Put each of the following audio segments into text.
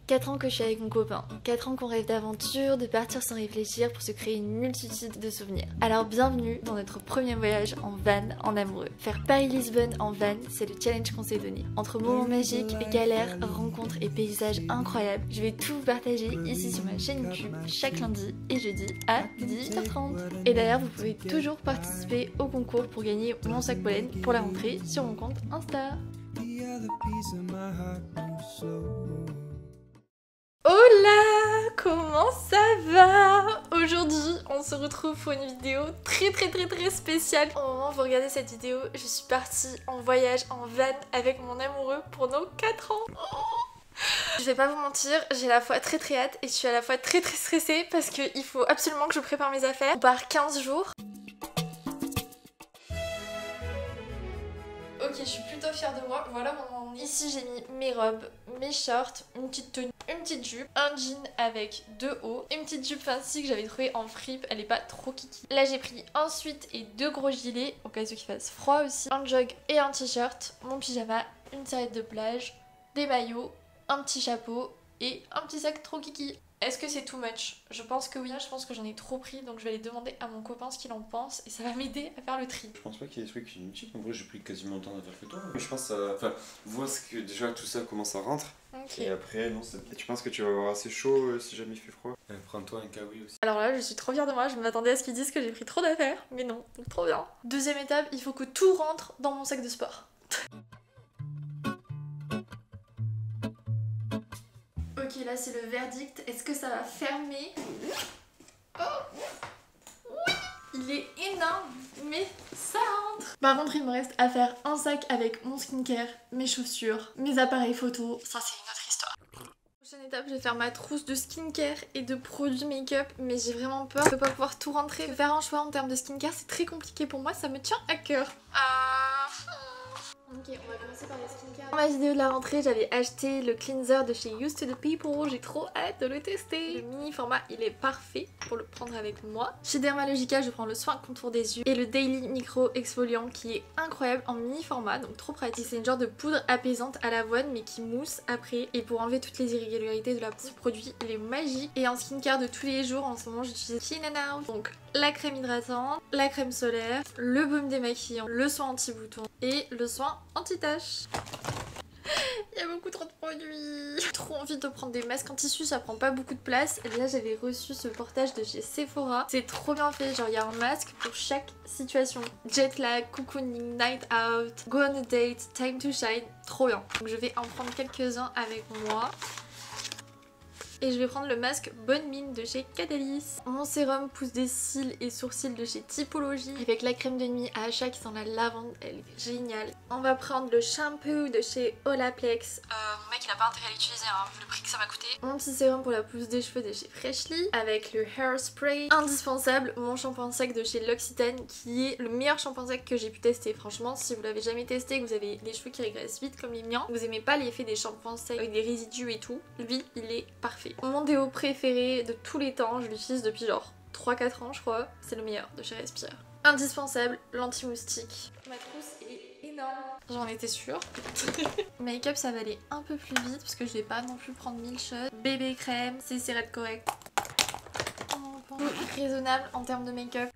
4 ans que je suis avec mon copain, 4 ans qu'on rêve d'aventure, de partir sans réfléchir pour se créer une multitude de souvenirs. Alors bienvenue dans notre premier voyage en van en amoureux. Faire Paris-Lisbonne en van, c'est le challenge qu'on s'est donné. Entre moments magiques, galères, rencontres et paysages incroyables, je vais tout vous partager ici sur ma chaîne YouTube chaque lundi et jeudi à 18h30. Et d'ailleurs vous pouvez toujours participer au concours pour gagner mon sac pollen pour la rentrée sur mon compte Insta. Hola, comment ça va? Aujourd'hui, on se retrouve pour une vidéo très spéciale. Au moment où vous regardez cette vidéo, je suis partie en voyage en van avec mon amoureux pour nos 4 ans. Je vais pas vous mentir, j'ai à la fois très hâte et je suis à la fois très stressée parce qu'il faut absolument que je prépare mes affaires. On part 15 jours. Ok, je suis plutôt fière de moi. Voilà mon... Ici j'ai mis mes robes, mes shorts, une petite tenue, une petite jupe, un jean avec 2 hauts, une petite jupe fancy que j'avais trouvée en fripe, elle est pas trop kiki. Là j'ai pris un sweat et 2 gros gilets, au cas où il fasse froid aussi, un jog et un t-shirt, mon pyjama, une serviette de plage, des maillots, un petit chapeau et un petit sac trop kiki. Est-ce que c'est too much? Je pense que oui, je pense que j'en ai trop pris, donc je vais aller demander à mon copain ce qu'il en pense et ça va m'aider à faire le tri. Je pense pas qu'il y ait des trucs inutiles, en vrai j'ai pris quasiment autant d'affaires que toi. Mais je pense à... Enfin, vois ce que déjà tout ça comment ça rentre. Ok. Et après, non, et tu penses que tu vas avoir assez chaud si jamais il fait froid? Prends-toi un kawaii aussi. Alors là, je suis trop fière de moi, je m'attendais à ce qu'ils disent que j'ai pris trop d'affaires, mais non, donc trop bien. Deuxième étape, il faut que tout rentre dans mon sac de sport. Ok, là c'est le verdict. Est-ce que ça va fermer? Oh oui, il est énorme, mais ça rentre. Par contre, il me reste à faire un sac avec mon skincare, mes chaussures, mes appareils photo. Ça, c'est une autre histoire. Prochaine étape, je vais faire ma trousse de skincare et de produits make-up, mais j'ai vraiment peur de pas pouvoir tout rentrer. Faire un choix en termes de skincare, c'est très compliqué pour moi, ça me tient à cœur. Ok, on va commencer par les skincare. Dans ma vidéo de la rentrée, j'avais acheté le cleanser de chez Used to the People. J'ai trop hâte de le tester. Le mini format, il est parfait pour le prendre avec moi. Chez Dermalogica, je prends le soin contour des yeux et le Daily Micro Exfoliant qui est incroyable en mini format, donc trop pratique. C'est une genre de poudre apaisante à l'avoine mais qui mousse après. Et pour enlever toutes les irrégularités de la peau, ce produit, il est magique. Et en skincare de tous les jours, en ce moment, j'utilise Clean and Out. Donc la crème hydratante, la crème solaire, le baume démaquillant, le soin anti-bouton et le soin anti-tache. Il y a beaucoup trop de produits. J'ai trop envie de prendre des masques en tissu, ça prend pas beaucoup de place. Et là j'avais reçu ce portage de chez Sephora. C'est trop bien fait, genre il y a un masque pour chaque situation. Jet lag, cocooning, night out, go on a date, time to shine. Trop bien. Donc je vais en prendre quelques-uns avec moi. Et je vais prendre le masque Bonne Mine de chez Cadalis. Mon sérum pousse des cils et sourcils de chez Typologie. Avec la crème de nuit à achat qui sent la lavande, elle est géniale. On va prendre le shampoo de chez Olaplex. Mon mec il a pas intérêt à l'utiliser, hein, vu le prix que ça m'a coûté. Mon petit sérum pour la pousse des cheveux de chez Freshly. Avec le Hairspray. Indispensable, mon shampoing sec de chez L'Occitane qui est le meilleur shampoing sec que j'ai pu tester. Franchement, si vous l'avez jamais testé, que vous avez les cheveux qui régressent vite comme les miens, vous aimez pas l'effet des shampoings secs avec des résidus et tout, lui il est parfait. Mon déo préféré de tous les temps, je l'utilise depuis genre 3-4 ans je crois, c'est le meilleur de chez Respire. Indispensable, l'anti-moustique. Ma trousse est énorme, j'en étais sûre. Make-up ça va aller un peu plus vite parce que je vais pas non plus prendre 1000 shots. Bébé crème, CC correct. Raisonnable en termes de make-up.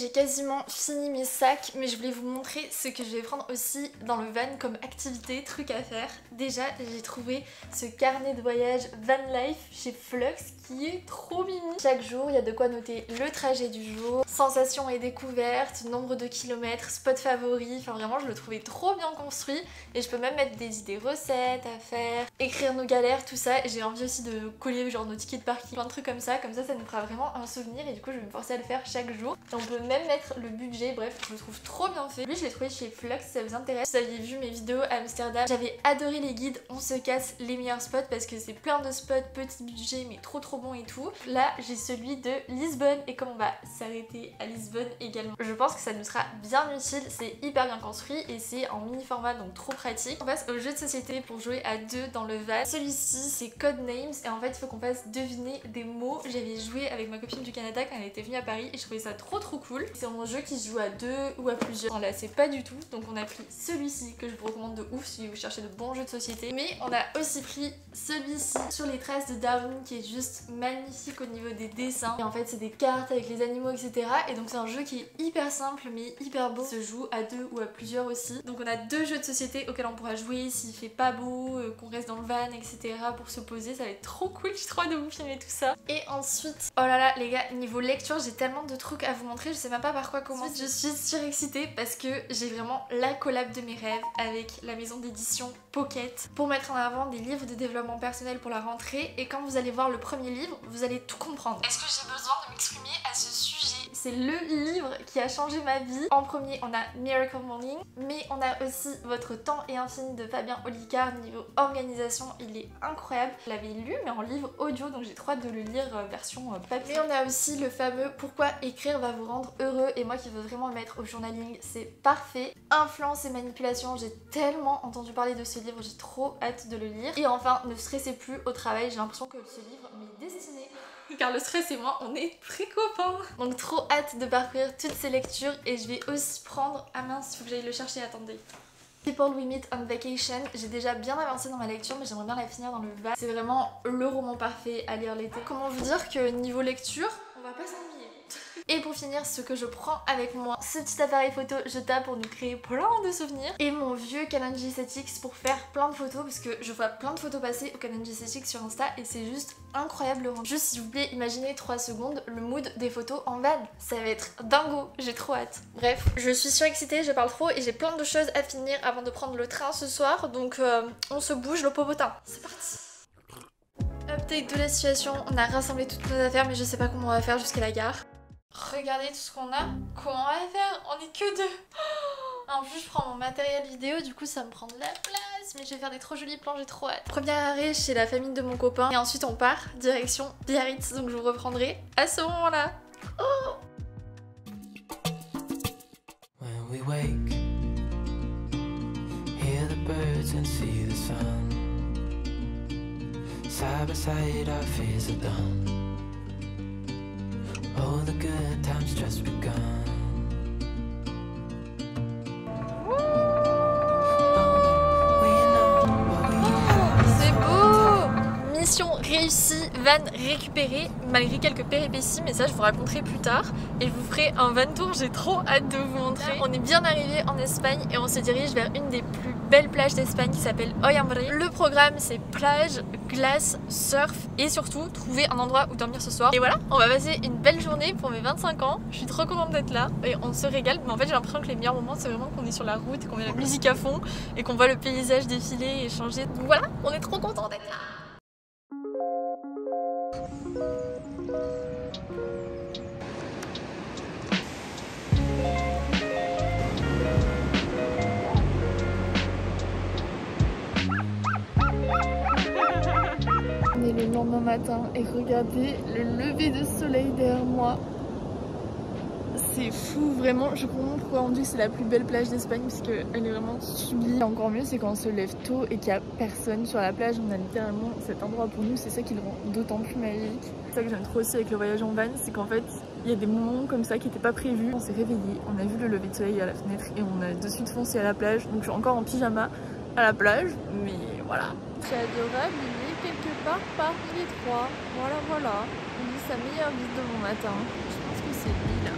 J'ai quasiment fini mes sacs, mais je voulais vous montrer ce que je vais prendre aussi dans le van comme activité, truc à faire. Déjà, j'ai trouvé ce carnet de voyage Van Life chez Flux qui est trop mimi. Chaque jour, il y a de quoi noter le trajet du jour, sensations et découvertes, nombre de kilomètres, spot favoris. Enfin vraiment, je le trouvais trop bien construit et je peux même mettre des idées recettes à faire, écrire nos galères, tout ça. J'ai envie aussi de coller genre nos tickets de parking, plein de trucs comme ça nous fera vraiment un souvenir et du coup je vais me forcer à le faire chaque jour. Et on peut même mettre le budget, bref, je le trouve trop bien fait. Lui je l'ai trouvé chez Flux, si ça vous intéresse. Si vous aviez vu mes vidéos à Amsterdam, j'avais adoré les guides On se casse les meilleurs spots parce que c'est plein de spots, petit budget mais trop bon et tout. Là j'ai celui de Lisbonne et comme on va s'arrêter société à Lisbonne également. Je pense que ça nous sera bien utile, c'est hyper bien construit et c'est en mini format donc trop pratique. On passe au jeu de société pour jouer à deux dans le van. Celui-ci c'est Codenames et en fait il faut qu'on fasse deviner des mots. J'avais joué avec ma copine du Canada quand elle était venue à Paris et je trouvais ça trop cool. C'est un jeu qui se joue à deux ou à plusieurs. Là c'est pas du tout, donc on a pris celui-ci que je vous recommande de ouf si vous cherchez de bons jeux de société. Mais on a aussi pris celui-ci sur les traces de Darwin qui est juste magnifique au niveau des dessins. Et en fait c'est des cartes avec les animaux etc. Et donc c'est un jeu qui est hyper simple mais hyper beau. Il se joue à deux ou à plusieurs aussi. Donc on a deux jeux de société auxquels on pourra jouer s'il fait pas beau, qu'on reste dans le van etc. pour se poser. Ça va être trop cool, j'ai trop hâte de vous filmer tout ça. Et ensuite, oh là là les gars, niveau lecture j'ai tellement de trucs à vous montrer, je sais même pas par quoi commencer. Je suis surexcitée parce que j'ai vraiment la collab de mes rêves avec la maison d'édition Pocket pour mettre en avant des livres de développement personnel pour la rentrée. Et quand vous allez voir le premier livre, vous allez tout comprendre. Est-ce que j'ai besoin de m'exprimer à ce sujet? C'est le livre qui a changé ma vie. En premier, on a Miracle Morning, mais on a aussi Votre temps est infini de Fabien Olicard. Niveau organisation, il est incroyable. Je l'avais lu, mais en livre audio, donc j'ai trop hâte de le lire version papier. Mais on a aussi le fameux Pourquoi écrire va vous rendre heureux, et moi qui veux vraiment le mettre au journaling, c'est parfait. Influence et manipulation, j'ai tellement entendu parler de ce livre, j'ai trop hâte de le lire. Et enfin, Ne stressez plus au travail, j'ai l'impression que ce livre m'est destiné. Car le stress et moi, on est très copains. Donc trop hâte de parcourir toutes ces lectures et je vais aussi prendre... Ah mince, il faut que j'aille le chercher, attendez. People We Meet on Vacation, j'ai déjà bien avancé dans ma lecture mais j'aimerais bien la finir dans le van. C'est vraiment le roman parfait à lire l'été. Comment vous dire que niveau lecture, on va pas s'ennuyer. Et pour finir, ce que je prends avec moi, ce petit appareil photo jetable pour nous créer plein de souvenirs. Et mon vieux Canon G7X pour faire plein de photos parce que je vois plein de photos passer au Canon G7X sur Insta et c'est juste incroyable le rendu. Juste s'il vous plaît, imaginez 3 secondes le mood des photos en van. Ça va être dingo, j'ai trop hâte. Bref, je suis surexcitée, je parle trop et j'ai plein de choses à finir avant de prendre le train ce soir. Donc on se bouge le popotin. C'est parti. Update de la situation, on a rassemblé toutes nos affaires mais je sais pas comment on va faire jusqu'à la gare. Regardez tout ce qu'on a. Comment on va faire? On est que deux. En plus je prends mon matériel vidéo, du coup ça me prend de la place. Mais je vais faire des trop jolis plans, j'ai trop hâte. Premier arrêt chez la famille de mon copain. Et ensuite on part direction Biarritz. Donc je vous reprendrai à ce moment-là. Oh! When we wake, hear the birds and see the sun. Side by side our fears are done. Oh, the good times just begun. C'est beau! Mission réussie, van récupérée, malgré quelques péripéties, mais ça je vous raconterai plus tard. Et je vous ferai un van tour, j'ai trop hâte de vous montrer. On est bien arrivé en Espagne et on se dirige vers une des plus belles plages d'Espagne qui s'appelle Oyambre. Le programme c'est plage, glace, surf et surtout trouver un endroit où dormir ce soir. Et voilà, on va passer une belle journée pour mes 25 ans. Je suis trop contente d'être là et on se régale. Mais en fait j'ai l'impression que les meilleurs moments c'est vraiment qu'on est sur la route, qu'on met la musique à fond et qu'on voit le paysage défiler et changer. Donc voilà, on est trop contents d'être là. On est le lendemain matin et regardez le lever de soleil derrière moi. C'est fou, vraiment. Je comprends pourquoi on dit que c'est la plus belle plage d'Espagne parce qu'elle est vraiment sublime. Encore mieux, c'est quand on se lève tôt et qu'il n'y a personne sur la plage. On a littéralement cet endroit pour nous, c'est ça qui le rend d'autant plus magique. C'est ça que j'aime trop aussi avec le voyage en van, c'est qu'en fait, il y a des moments comme ça qui n'étaient pas prévus. On s'est réveillé, on a vu le lever de soleil à la fenêtre et on a de suite foncé à la plage. Donc je suis encore en pyjama à la plage, mais voilà. C'est adorable, il est quelque part parmi les trois. Voilà, voilà. On dit sa meilleure vie de bon matin. Je pense que c'est lui là.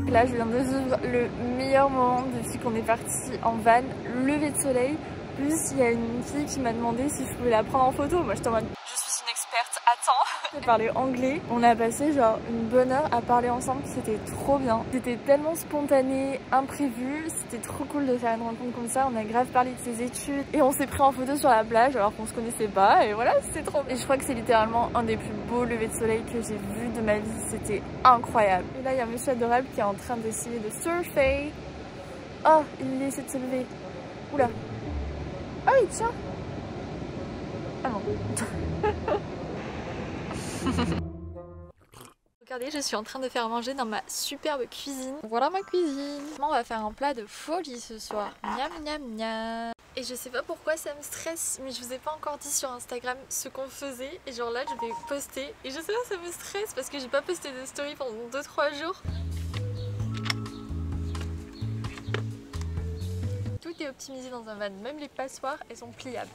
Là, je viens de vivre le meilleur moment depuis qu'on est parti en van, lever de soleil. Plus, il y a une fille qui m'a demandé si je pouvais la prendre en photo. Moi, j'étais en mode, je suis une experte. perte. Attends. J'ai parlé anglais. On a passé genre une bonne heure à parler ensemble. C'était trop bien. C'était tellement spontané, imprévu. C'était trop cool de faire une rencontre comme ça. On a grave parlé de ses études et on s'est pris en photo sur la plage alors qu'on se connaissait pas. Et voilà, c'était trop bien. Et je crois que c'est littéralement un des plus beaux levers de soleil que j'ai vu de ma vie. C'était incroyable. Et là, il y a un monsieur adorable qui est en train d'essayer de surfer. Oh, il essaie de se lever. Oula. Ah oui, tiens. Ah non. Regardez, je suis en train de faire manger dans ma superbe cuisine. Voilà ma cuisine. On va faire un plat de folie ce soir. Miam miam miam. Et je sais pas pourquoi ça me stresse, mais je vous ai pas encore dit sur Instagram ce qu'on faisait. Et genre là, je vais poster. Et je sais pas, ça me stresse parce que j'ai pas posté de story pendant 2-3 jours. Tout est optimisé dans un van, même les passoires, elles sont pliables.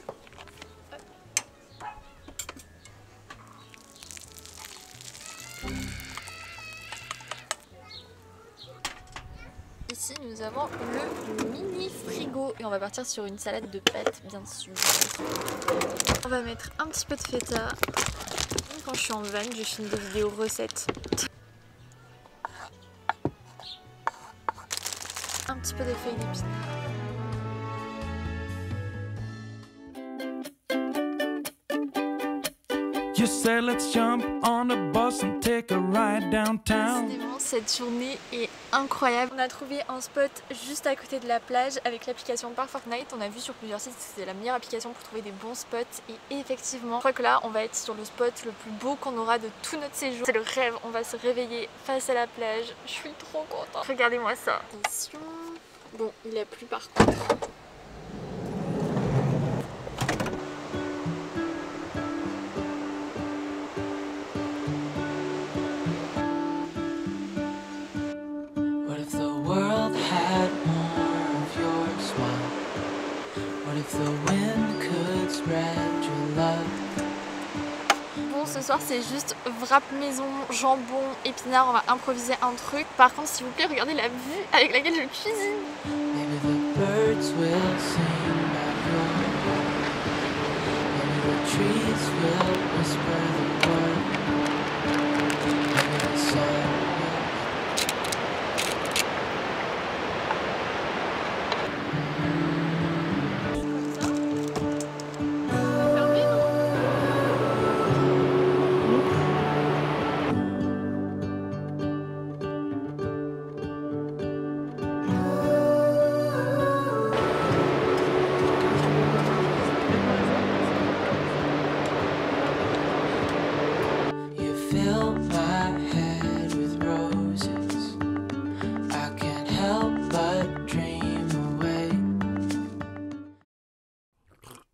Ici, nous avons le mini frigo et on va partir sur une salade de pâtes, bien sûr. On va mettre un petit peu de feta. Quand je suis en van, je filme des vidéos recettes. Un petit peu de feuilles d'épines. You said let's jump on the bus and take a ride downtown. Décidément, cette journée est incroyable. On a trouvé un spot juste à côté de la plage avec l'application par Fortnite. On a vu sur plusieurs sites que c'était la meilleure application pour trouver des bons spots. Et effectivement, je crois que là, on va être sur le spot le plus beau qu'on aura de tout notre séjour. C'est le rêve, on va se réveiller face à la plage. Je suis trop contente. Regardez-moi ça. Attention. Bon, il a plu par contre. Bon, ce soir c'est juste wrap maison, jambon, épinards, on va improviser un truc. Par contre, s'il vous plaît, regardez la vue avec laquelle je cuisine.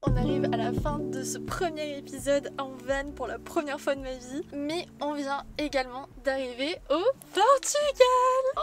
On arrive à la fin de ce premier épisode en van pour la première fois de ma vie. Mais on vient également d'arriver au Portugal. Oh,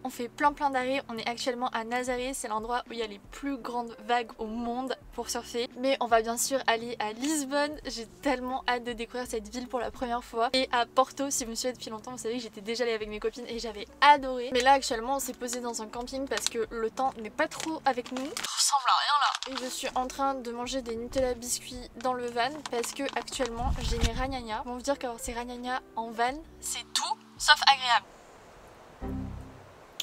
on fait plein d'arrêts. On est actuellement à Nazaré. C'est l'endroit où il y a les plus grandes vagues au monde pour surfer. Mais on va bien sûr aller à Lisbonne. J'ai tellement hâte de découvrir cette ville pour la première fois. Et à Porto, si vous me suivez depuis longtemps, vous savez que j'étais déjà allée avec mes copines et j'avais adoré. Mais là actuellement on s'est posé dans un camping parce que le temps n'est pas trop avec nous. Ça ressemble à rien là. Et je suis en train de manger des Nutella biscuits dans le van parce que actuellement j'ai mes ragnagnas. Ils vont vous dire qu'avoir ces ragnagnas en van, c'est tout sauf agréable.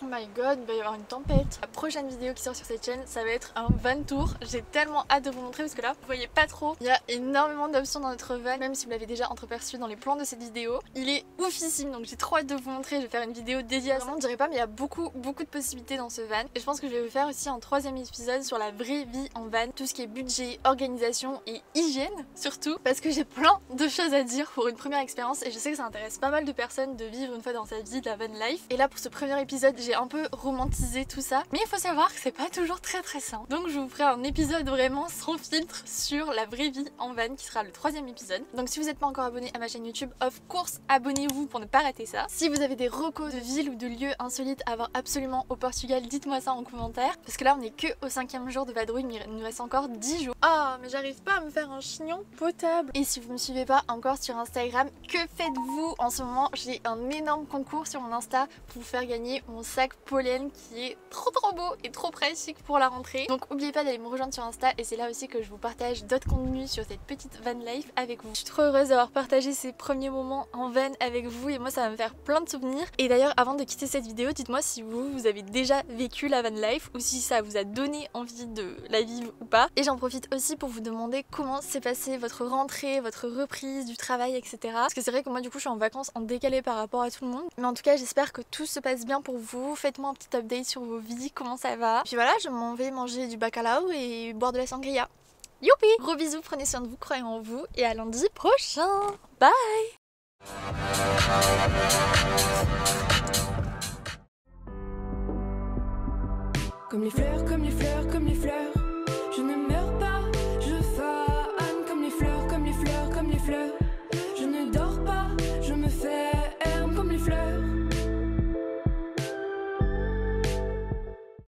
Oh my god, il va y avoir une tempête. La prochaine vidéo qui sort sur cette chaîne, ça va être un van tour. J'ai tellement hâte de vous montrer parce que là, vous voyez pas trop. Il y a énormément d'options dans notre van, même si vous l'avez déjà entreaperçu dans les plans de cette vidéo. Il est oufissime, donc j'ai trop hâte de vous montrer. Je vais faire une vidéo dédiée à ça. Je dirais pas, mais il y a beaucoup de possibilités dans ce van. Et je pense que je vais vous faire aussi un troisième épisode sur la vraie vie en van. Tout ce qui est budget, organisation et hygiène, surtout. Parce que j'ai plein de choses à dire pour une première expérience. Et je sais que ça intéresse pas mal de personnes de vivre une fois dans sa vie de la van life. Et là, pour ce premier épisode, j'ai un peu romantisé tout ça, mais il faut savoir que c'est pas toujours très simple. Donc je vous ferai un épisode vraiment sans filtre sur la vraie vie en van qui sera le troisième épisode. Donc si vous n'êtes pas encore abonné à ma chaîne YouTube, of course abonnez-vous pour ne pas rater ça. Si vous avez des recos de villes ou de lieux insolites à voir absolument au Portugal, dites-moi ça en commentaire, parce que là on est que au 5e jour de vadrouille, mais il nous reste encore 10 jours. Ah mais j'arrive pas à me faire un chignon potable. Et si vous me suivez pas encore sur Instagram, que faites-vous en ce moment? J'ai un énorme concours sur mon Insta pour vous faire gagner mon sac sac pollen qui est trop beau et trop pratique pour la rentrée. Donc n'oubliez pas d'aller me rejoindre sur Insta et c'est là aussi que je vous partage d'autres contenus sur cette petite van life avec vous. Je suis trop heureuse d'avoir partagé ces premiers moments en van avec vous et moi ça va me faire plein de souvenirs. Et d'ailleurs avant de quitter cette vidéo, dites-moi si vous avez déjà vécu la van life ou si ça vous a donné envie de la vivre ou pas. Et j'en profite aussi pour vous demander comment s'est passée votre rentrée, votre reprise du travail, etc. Parce que c'est vrai que moi du coup je suis en vacances en décalé par rapport à tout le monde. Mais en tout cas j'espère que tout se passe bien pour vous. Faites-moi un petit update sur vos vies, comment ça va. Puis voilà, je m'en vais manger du bacalao et boire de la sangria. Youpi! Gros bisous, prenez soin de vous, croyez en vous et à lundi prochain. Bye!